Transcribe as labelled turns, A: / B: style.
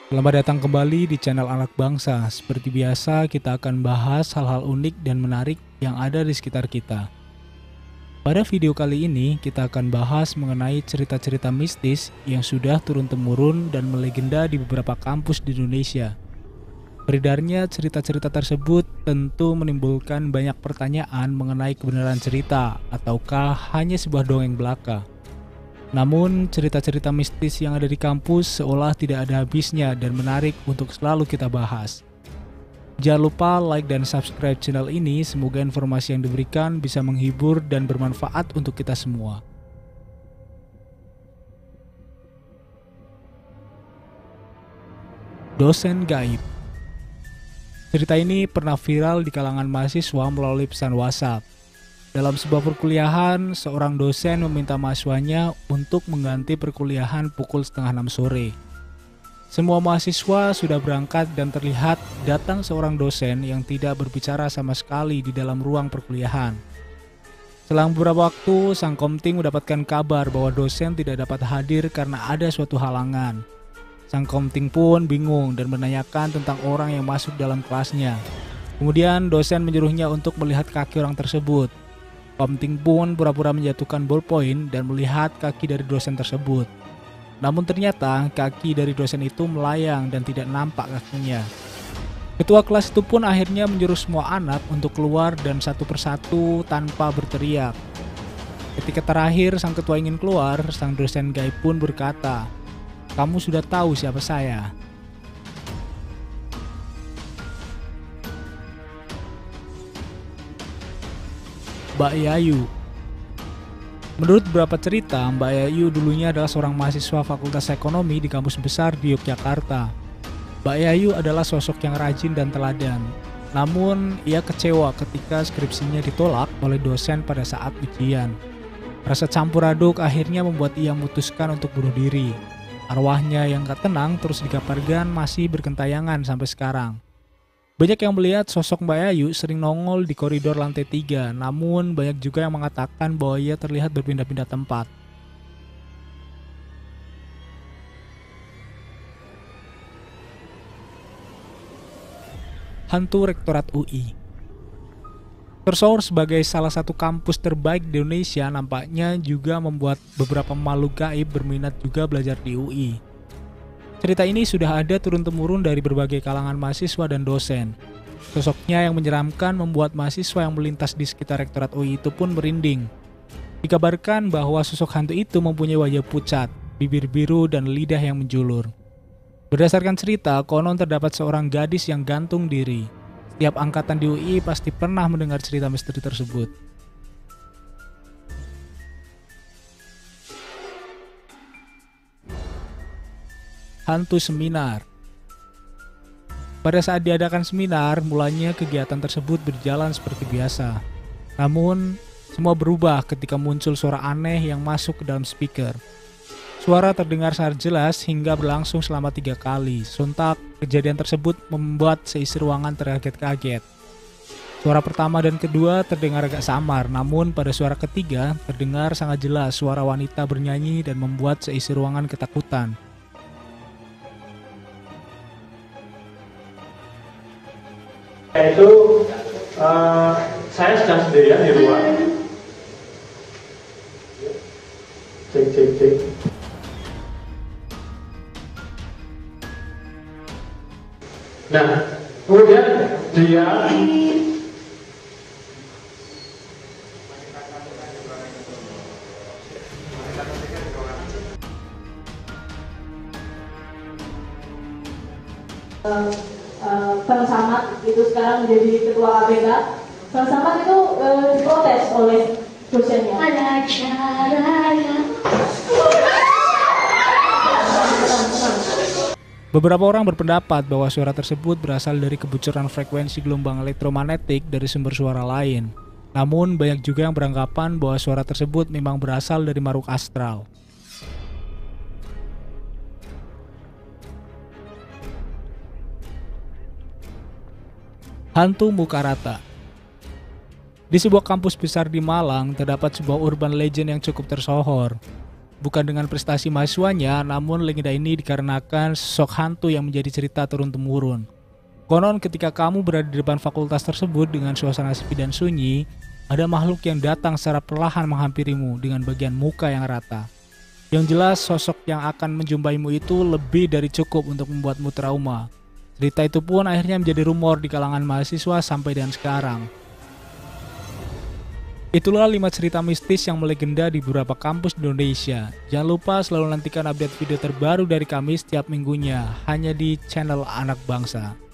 A: Selamat datang kembali di channel Anak Bangsa. Seperti biasa, kita akan bahas hal-hal unik dan menarik yang ada di sekitar kita. Pada video kali ini, kita akan bahas mengenai cerita-cerita mistis yang sudah turun-temurun dan melegenda di beberapa kampus di Indonesia. Beredarnya cerita-cerita tersebut tentu menimbulkan banyak pertanyaan mengenai kebenaran cerita ataukah hanya sebuah dongeng belaka. Namun, cerita-cerita mistis yang ada di kampus seolah tidak ada habisnya dan menarik untuk selalu kita bahas. Jangan lupa like dan subscribe channel ini, semoga informasi yang diberikan bisa menghibur dan bermanfaat untuk kita semua. Dosen gaib. Cerita ini pernah viral di kalangan mahasiswa melalui pesan WhatsApp. Dalam sebuah perkuliahan, seorang dosen meminta mahasiswanya untuk mengganti perkuliahan pukul 5:30 sore. Semua mahasiswa sudah berangkat dan terlihat datang seorang dosen yang tidak berbicara sama sekali di dalam ruang perkuliahan. Selang beberapa waktu, sang komting mendapatkan kabar bahwa dosen tidak dapat hadir karena ada suatu halangan. Sang komting pun bingung dan menanyakan tentang orang yang masuk dalam kelasnya. Kemudian dosen menyuruhnya untuk melihat kaki orang tersebut. Komting pun pura-pura menjatuhkan ballpoint dan melihat kaki dari dosen tersebut. Namun ternyata kaki dari dosen itu melayang dan tidak nampak kakinya. Ketua kelas itu pun akhirnya menyuruh semua anak untuk keluar dan satu persatu tanpa berteriak. Ketika terakhir sang ketua ingin keluar, sang dosen gaib pun berkata, "Kamu sudah tahu siapa saya?" Mbak Yayu. Menurut beberapa cerita, Mbak Yayu dulunya adalah seorang mahasiswa Fakultas Ekonomi di kampus besar di Yogyakarta. Mbak Yayu adalah sosok yang rajin dan teladan. Namun, ia kecewa ketika skripsinya ditolak oleh dosen pada saat ujian. Rasa campur aduk akhirnya membuat ia memutuskan untuk bunuh diri. Arwahnya yang gak tenang terus dikabarkan masih bergentayangan sampai sekarang. Banyak yang melihat sosok Mbak Yayu sering nongol di koridor lantai 3, namun banyak juga yang mengatakan bahwa ia terlihat berpindah-pindah tempat. Hantu Rektorat UI. Tersohor sebagai salah satu kampus terbaik di Indonesia, nampaknya juga membuat beberapa makhluk gaib berminat juga belajar di UI. Cerita ini sudah ada turun-temurun dari berbagai kalangan mahasiswa dan dosen. Sosoknya yang menyeramkan membuat mahasiswa yang melintas di sekitar Rektorat UI itu pun merinding. Dikabarkan bahwa sosok hantu itu mempunyai wajah pucat, bibir biru, dan lidah yang menjulur. Berdasarkan cerita, konon terdapat seorang gadis yang gantung diri. Setiap angkatan di UI pasti pernah mendengar cerita misteri tersebut. Hantu seminar. Pada saat diadakan seminar, mulanya kegiatan tersebut berjalan seperti biasa. Namun, semua berubah ketika muncul suara aneh yang masuk ke dalam speaker. Suara terdengar sangat jelas hingga berlangsung selama 3 kali. Sontak, kejadian tersebut membuat seisi ruangan terkaget-kaget. Suara pertama dan kedua terdengar agak samar, namun pada suara ketiga terdengar sangat jelas suara wanita bernyanyi dan membuat seisi ruangan ketakutan.
B: Itu saya sedang sendirian di ruang. Cek. Nah, kemudian dia
C: Bang Samad itu sekarang menjadi ketua KPK. Bang Samad itu diprotes oleh dosennya. Ada caranya.
A: Beberapa orang berpendapat bahwa suara tersebut berasal dari kebocoran frekuensi gelombang elektromagnetik dari sumber suara lain. Namun banyak juga yang beranggapan bahwa suara tersebut memang berasal dari makhluk astral. Hantu muka rata. Di sebuah kampus besar di Malang terdapat sebuah urban legend yang cukup tersohor. Bukan dengan prestasi mahasiswanya, namun legenda ini dikarenakan sosok hantu yang menjadi cerita turun-temurun. Konon ketika kamu berada di depan fakultas tersebut dengan suasana sepi dan sunyi, ada makhluk yang datang secara perlahan menghampirimu dengan bagian muka yang rata. Yang jelas sosok yang akan menjumpaimu itu lebih dari cukup untuk membuatmu trauma. Cerita itu pun akhirnya menjadi rumor di kalangan mahasiswa sampai dan sekarang. Itulah 5 cerita mistis yang melegenda di beberapa kampus di Indonesia. Jangan lupa selalu nantikan update video terbaru dari kami setiap minggunya, hanya di channel Anak Bangsa.